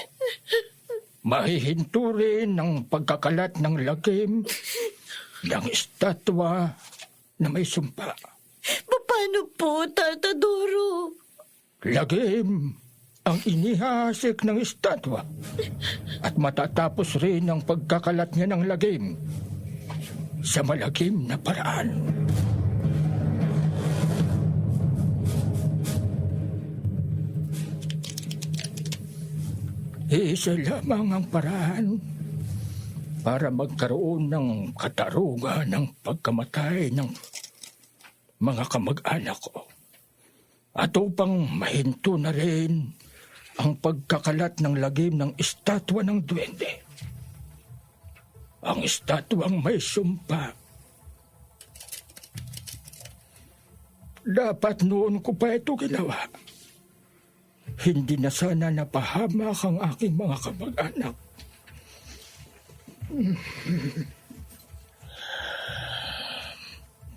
I: Mahihinto rin ng pagkakalat ng lagim ng estatwa na may sumpa.
G: Paano po, Tata Doro?
I: Lagim ang inihasik ng estatwa at matatapos rin ang pagkakalat niya ng lagim sa malagim na paraan. Isa lamang ang paraan para magkaroon ng katarungan ng pagkamatay ng mga kamag-anak ko. At upang mahinto na rin ang pagkakalat ng lagim ng estatwa ng duwende. Ang estatwang may sumpa. Dapat noon ko pa ito ginawa. Hindi na sana napahamak ang aking mga kamag-anak.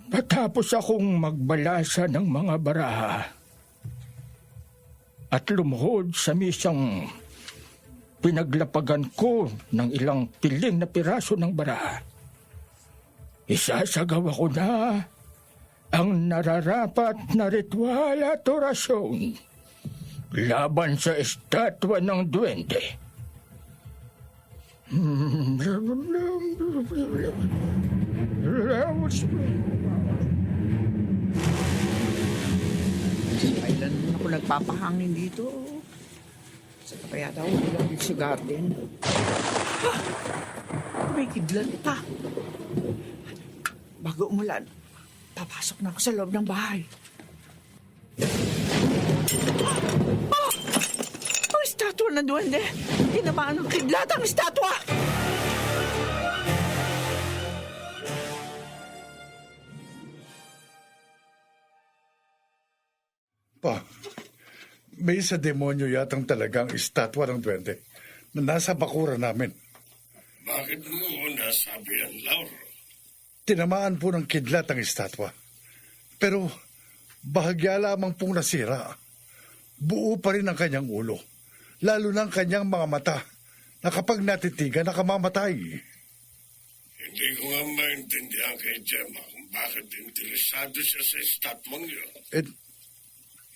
I: Patapos akong magbalasa ng mga baraha at lumuhod sa misang pinaglapagan ko ng ilang piling na piraso ng baraha, isasagawa ko na ang nararapat na ritual at orasyon laban sa estatwa ng duwende.
D: Kailan naman ako nagpapahangin dito? Sa kaya daw, bilang sa garden. Ha! May kidlat pa. Bago umulan, papasok na ako sa loob ng bahay. Oh! Ang estatwa ng duwende! Tinamaan ng kidlat ang estatwa!
E: Pa, may isa demonyo yatang talagang estatwa ng duwende na nasa bakura namin.
C: Bakit mo nasabi yan, Lauro?
E: Tinamaan po ng kidlat ang estatwa. Pero bahagya lamang pong nasira. Buo pa rin ang kanyang ulo. Lalo na ang kanyang mga mata na kapag natitigan, nakamamatay.
C: Hindi ko nga maintindihan kay Gemma kung bakit interesado siya sa estatwang yun.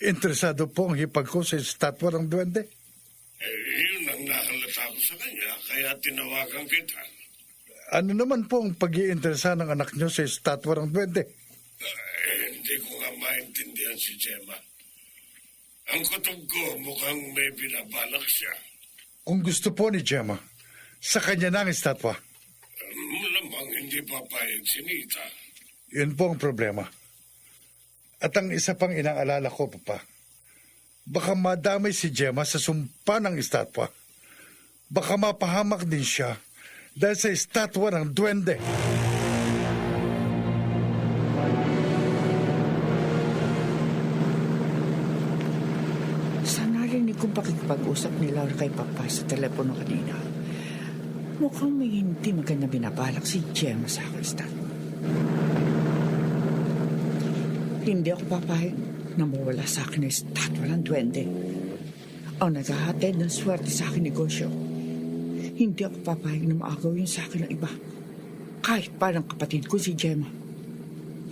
E: Interesado po ang hipag ko sa estatwa ng duwende.
C: Yun ang nakalata ko sa kanya, kaya tinawagan kita.
E: Ano naman po ang pag-iinteresa ng anak niyo sa estatwa ng duwende?
C: Hindi ko nga maintindihan si Gemma. Ang kutob ko mukhang may binabalak siya.
E: Kung gusto po ni Gemma, sa kanya na ang estatwa.
C: Malamang hindi papayag si Nita.
E: Yun po ang problema. At ang isa pang inaalala ko, Papa, baka madamay si Gemma sa sumpa ng estatwa. Baka mapahamak din siya dahil sa estatwa ng duwende.
D: Sa narinig kong pakikipag-usap ni Laura kay Papa sa telepono kanina, mukhang may hindi maganda binabalak si Gemma sa akin, Stan. Hindi ako papayag na mawala sa akin ang estatwa ng duwende. Ang naghahatid ng swerte sa akin negosyo. Hindi ako papayag na maagaw yun sa akin ng iba. Kahit parang kapatid ko si Gemma.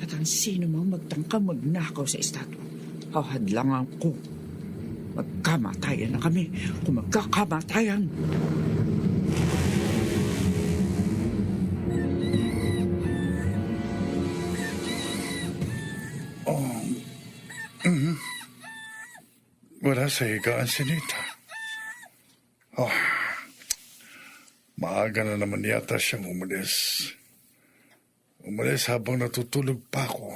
D: At ang sino mang magtangkang magnakaw sa estatwa, hahadlangan ko. Magkamatayan na kami kung magkakamatayan.
E: Wala sa higaan si Nita. Maaga na naman yata siyang umalis. Umalis habang natutulog pa ako.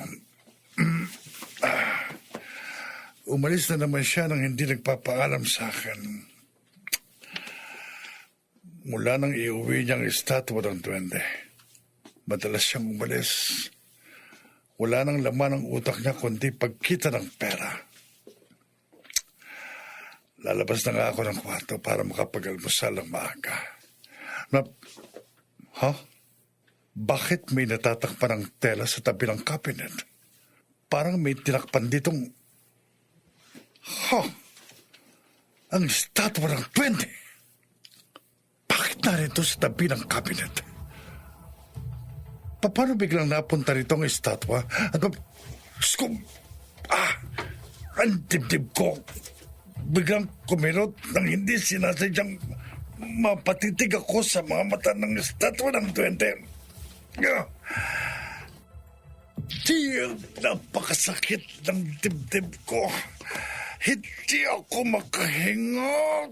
E: Umalis na naman siya nang hindi nagpapaalam sa akin. Mula nang iuwi niyang estatwa ng duwende, madalas siyang umalis. Wala nang laman ang utak niya kundi pagkita ng pera. Lalabas na nga ako ng kwarto para makapag-almusal ng maaga. Bakit may natatakpan ng tela sa tabi ng cabinet? Parang may tinakpan ditong... Ang estatwa ng duwende! Bakit narito sa tabi ng cabinet? Paano biglang napunta rito ang estatwa? At ang dibdib ko biglang kumirot nang hindi sinasadyang mapatitig ako sa mga mata ng estatwa ng duwende. Napakasakit ng dibdib ko. Hindi ako makahinga.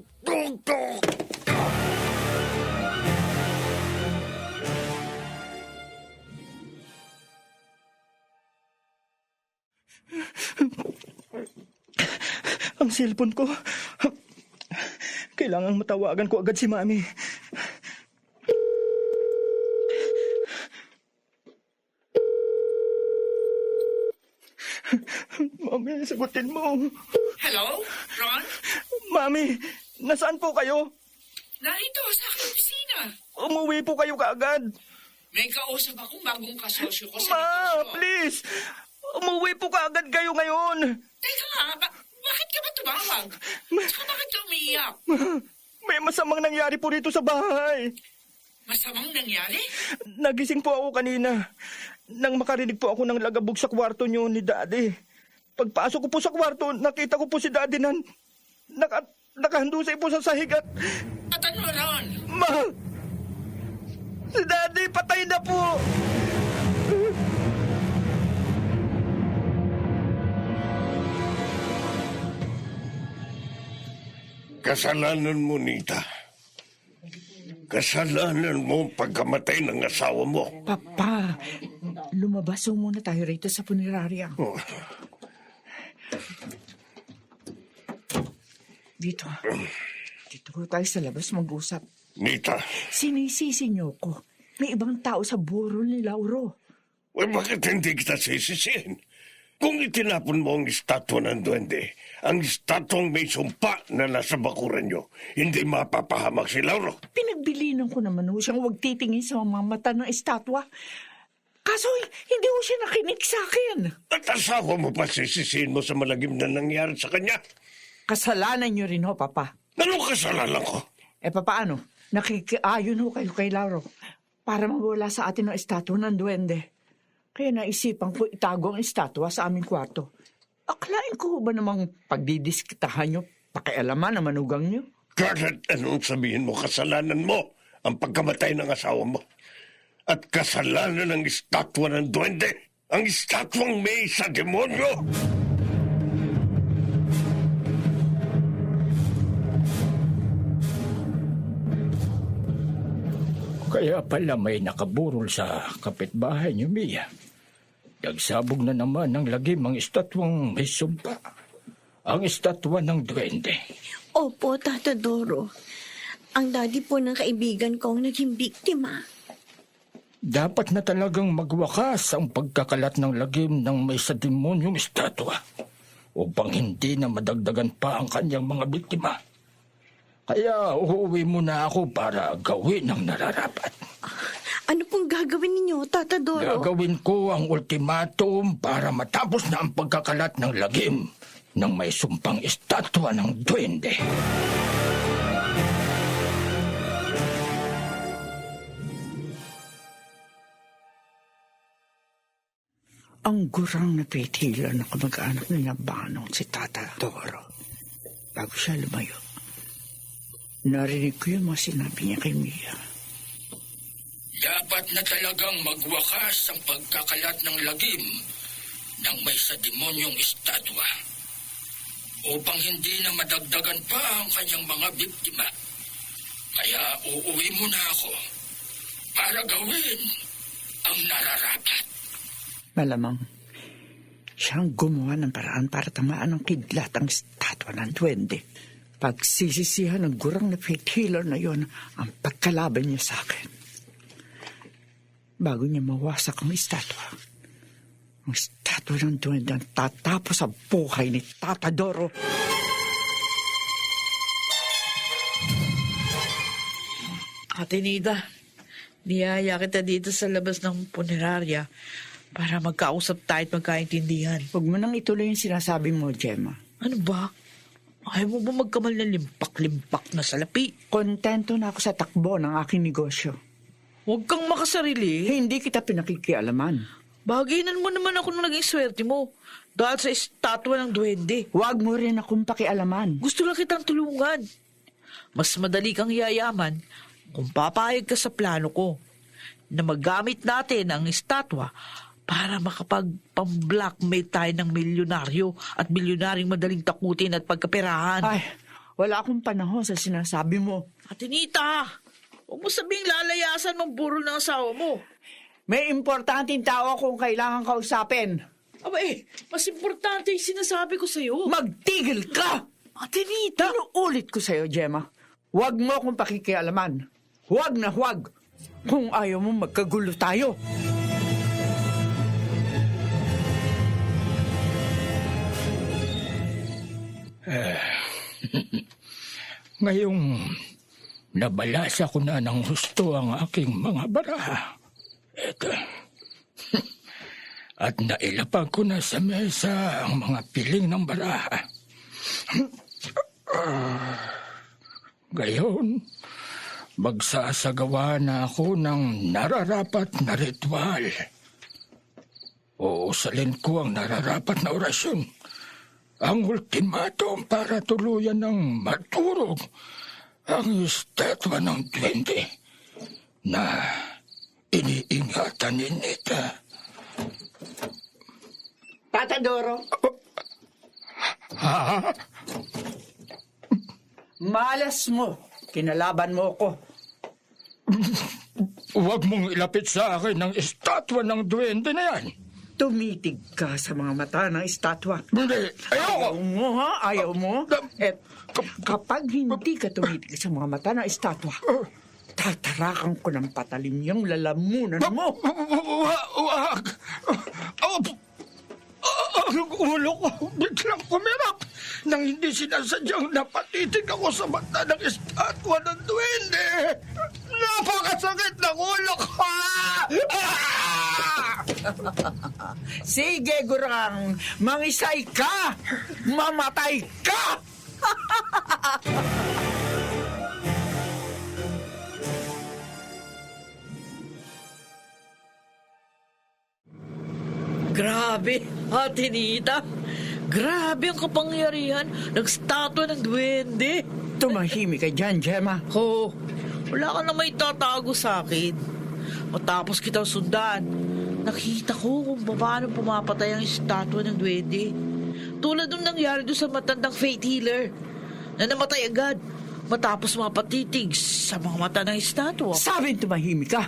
B: Ang cellphone ko. Kailangang matawagan ko agad si Mami. Mami, sagutin mo.
D: Hello, Ron?
B: Mami, nasaan po kayo?
J: Narito sa aking opisina.
B: Umuwi po kayo kaagad.
J: May kausap akong bagong kasosyo ko sa
B: Ma,
J: negosyo.
B: please. Umuwi po kaagad kayo ngayon.
J: Teka nga, bakit ka ba tumawag? Tsaka bakit ka umiiyak?
B: May masamang nangyari po dito sa bahay.
J: Masamang nangyari?
B: Nagising po ako kanina.
I: nang makarinig po ako ng lagabog sa kwarto niyo ni Daddy. Pagpasok ko po sa kwarto, nakita ko po si Daddy na nakahandusay po sa sahig at...
J: At ano ron?
I: Ma! Si Daddy patay na po!
C: Kasalanan mo, Nita. Kasalanan mo ang pagkamatay ng asawa mo.
D: Papa, lumabas ho muna tayo rito sa punerarya.
C: Oh,
D: Dito. Dito ho tayo sa labas mag-usap.
C: Nita,
D: Sinisisi niyo ko. May ibang tao sa burol ni Lauro.
C: bakit hindi kita sisisihin? Kung itinapon mo ang estatwa ng duwende, ang estatwang may sumpa na nasa bakuran nyo, hindi mapapahamak si Lauro.
D: Pinagbilinan ko naman ho siyang huwag titingin sa mga mata ng estatwa. Kaso hindi ho siya nakinig sa akin.
C: At asawa mo pa sisisihin mo sa malagim na nangyari sa kanya?
D: Kasalanan niyo rin ho, Papa.
C: Anong kasalanan ko?
D: Papaano? Nakikiayon ho kayo kay Lauro para mawala sa atin ang estatwa ng duwende. Kaya naisipan ko itago ang estatwa sa aming kwarto. Akalain ko ba namang pagdidiskitahan nyo, pakialaman ang manugang nyo?
C: Kahit anong sabihin mo, kasalanan mo ang pagkamatay ng asawa mo. At kasalanan ng estatwa ng duwende, ang estatwang may sa demonyo.
I: Kaya pala may nakaburol sa kapitbahay niyo, Mia. Nagsabog na naman ng lagim ang estatwang may sumpa. Ang estatwa ng duwende.
G: Opo, Tata Doro. Ang daddy po ng kaibigan ko ang naging biktima.
I: Dapat na talagang magwakas ang pagkakalat ng lagim ng may sa demonyong estatwa upang hindi na madagdagan pa ang kanyang mga biktima. Kaya uuwi muna ako para gawin ang nararapat.
G: Ano pong gagawin ninyo, Tata Doro?
I: Gagawin ko ang ultimatum para matapos na ang pagkakalat ng lagim ng may sumpang estatwa ng duwende.
D: Ang gurang na petila na kamag-anak ni Nabanong si Tata Doro. Bago siya lumayo, narinig ko yung mga sinabi niya kay Mia.
J: Dapat na talagang magwakas ang pagkakalat ng lagim ng may sa demonyong estatwa upang hindi na madagdagan pa ang kanyang mga biktima. Kaya uuwi muna ako para gawin ang nararapat.
D: Malamang, siyang gumawa ng paraan para tamaan ng kidlat ang estatwa ng duwende. Pagsisisihan ng gurang na petila na yon ang pagkalaban niya sa akin. Bago niya mawasak ang estatwa ng duwende ang tatapos sa buhay ni Tata Doro.
F: Ate Nida, niyaya kita dito sa labas ng punerarya para magkausap tayo at magkaintindihan.
D: Huwag mo nang ituloy yung sinasabi mo, Gemma.
F: Ano ba? Ayaw mo ba magkamal na limpak-limpak na salapi?
D: Kontento na ako sa takbo ng aking negosyo.
F: Huwag kang makasarili.
D: Hindi kita pinakikialaman.
F: Baginan mo naman ako nung naging swerte mo dahil sa estatwa ng duwende.
D: Huwag mo rin akong pakialaman.
F: Gusto lang kitang tulungan. Mas madali kang yayaman kung papayag ka sa plano ko na magamit natin ang estatwa para makapag-blackmail tayo ng milyonaryo at milyonaryong madaling takutin at pagkaperahan.
D: Ay, wala akong panahon sa sinasabi mo.
F: Ate Nita, huwag mo sabing lalayasan ng burol ng asawa mo.
D: May importanteng tao akong kailangan kausapin.
F: Aba mas importante yung sinasabi ko sa'yo.
D: Magtigil ka!
F: Ate Nita!
D: Inuulit ko sa'yo, Gemma. Huwag mo akong pakikialaman. Huwag na huwag. Kung ayaw mo magkagulo tayo.
I: Ngayong nabalasa ko na ng husto ang aking mga baraha. Eto. At nailapag ko na sa mesa ang mga piling ng baraha. Gayon, magsasagawa na ako ng nararapat na ritual uusalin ko ang nararapat na orasyon. Ang ultimatum para tuluyan ng maturog ang estatwa ng duwende na iniingatan ni Nita.
D: Patadoro,
I: Ha?
D: malas mo. Kinalaban mo ko.
I: Huwag mong ilapit sa akin ang estatwa ng duwende na yan.
D: Tumitig ka sa mga mata ng estatwa.
I: Hindi,
D: Ayaw
I: ayoko.
D: mo, ha? Ayaw mo? At kapag hindi ka tumitig sa mga mata ng estatwa, tatarakan ko ng patalim yung lalamunan mo.
I: Wag! Ang ulo ko biglang kumirap nang hindi sinasadyang napatitig ako sa mata ng estatwa ng duwende. Napakasakit ng ulo ko!
D: Sige, Gurang, mangisay ka! Mamatay ka!
F: Grabe, Ate Nita. Grabe ang kapangyarihan ng statwa ng duwende.
D: Tumahimik ka dyan, Gemma.
F: Ho, wala ka na may tatago sa akin. Matapos kitang sundan, nakita ko kung paano pumapatay ang estatwa ng duwende. Tulad nung nangyari doon sa matandang faith healer na namatay agad matapos mapatitig sa mga mata ng estatwa.
D: Sabing tumahimik ka.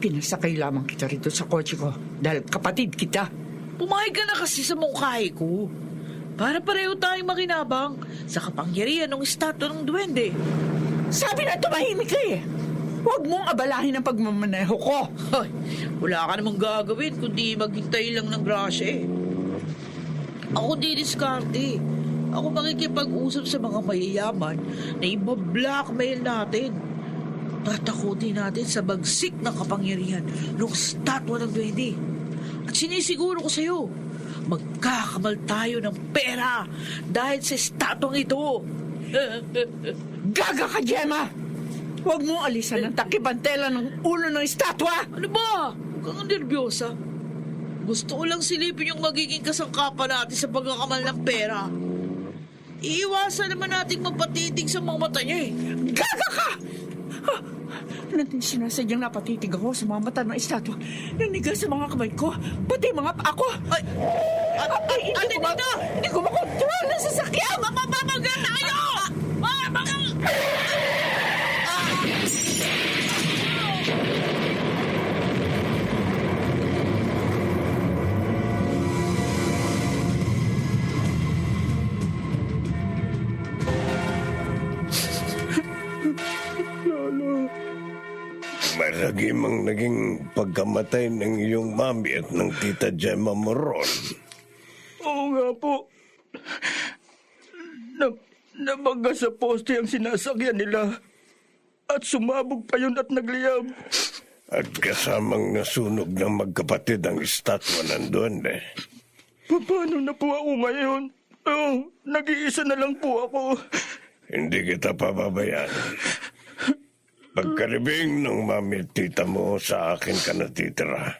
D: Pinasakay lamang kita rito sa kotse ko dahil kapatid kita.
F: Pumayag ka na kasi sa mukhay ko. Para pareho tayong makinabang sa kapangyarihan ng estatwa ng duwende.
D: Sabi na tumahimik ka eh. Huwag mong abalahin ang pagmamaneho ko.
F: Hoy, wala ka namang gagawin kundi maghintay lang ng grasya eh. Ako di diskarte. Ako makikipag-usap sa mga mayayaman na iba-blackmail natin. Tatakutin natin sa bagsik ng kapangyarihan ng statwa ng duwende. At sinisiguro ko sa'yo, magkakamal tayo ng pera dahil sa estatwang ito.
D: Gaga ka, Gemma! Huwag mong alisan ang takipantela ng ulo ng estatwa!
F: Ano ba? Huwag kang nervyosa. Gusto ko lang silipin yung magiging kasangkapan natin sa pagkakamal ng pera. Iiwasan naman nating mapatitig sa mga mata niya eh.
D: Gaga ka! Natin sinasadyang napatitig ako sa mga mata ng estatwa. Naniga sa mga kamay ko, pati mga paa ko.
F: Ay! Ate Nita!
D: Hindi ko makontrol ng sasakyan!
F: Mapapamaga tayo!
C: Malagim ang naging pagkamatay ng iyong mami at ng tita Gemma Moron.
I: Oo nga po. Nabaga sa poste ang sinasakyan nila. At sumabog pa yun at nagliyab.
C: At kasamang nasunog ng magkapatid ang estatwa ng duwende.
I: Paano na po ako ngayon? Oh, nag-iisa na lang po ako.
C: Hindi kita pababayaan. Pagkalibing ng mami at tita mo, sa akin ka natitira.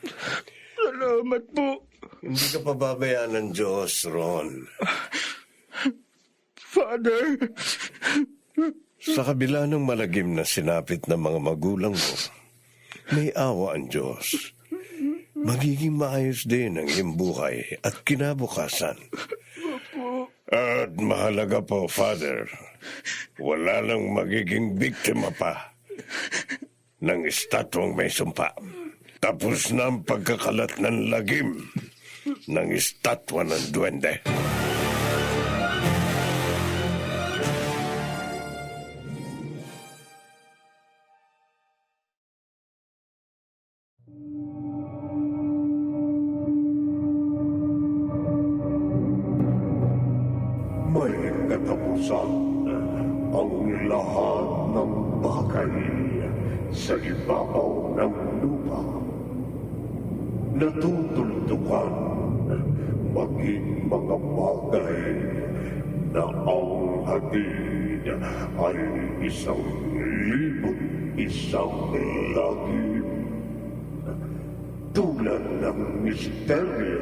I: Salamat po.
C: Hindi ka pababayaan ng Diyos, Ron.
I: Father.
C: Sa kabila ng malagim na sinapit ng mga magulang mo, may awa ang Diyos. Magiging maayos din ang iyong buhay at kinabukasan. At mahalaga po, Father, wala lang magiging biktima pa ng estatwang may sumpa. Tapos na ang pagkakalat ng lagim ng estatwa ng duwende.
A: May katapusan ang lahat ng bagay sa ibabaw ng lupa. Natutuldukan maging mga bagay na ang hatid ay 1,001 lagim. tulad ng misteryo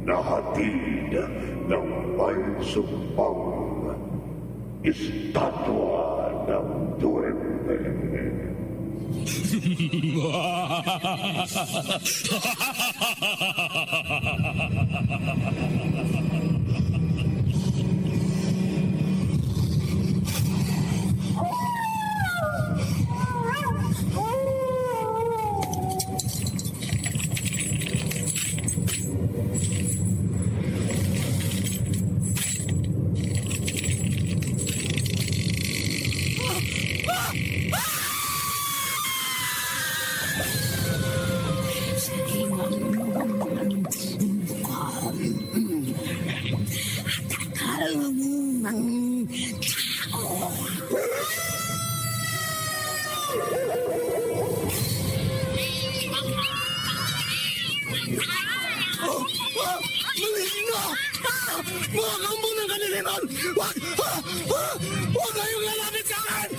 A: na hatid ng may sumpang estatwa ng duwende.
C: Maligno! Mga kambo ng kaniliman! Huwag kayong lalapit sa akin!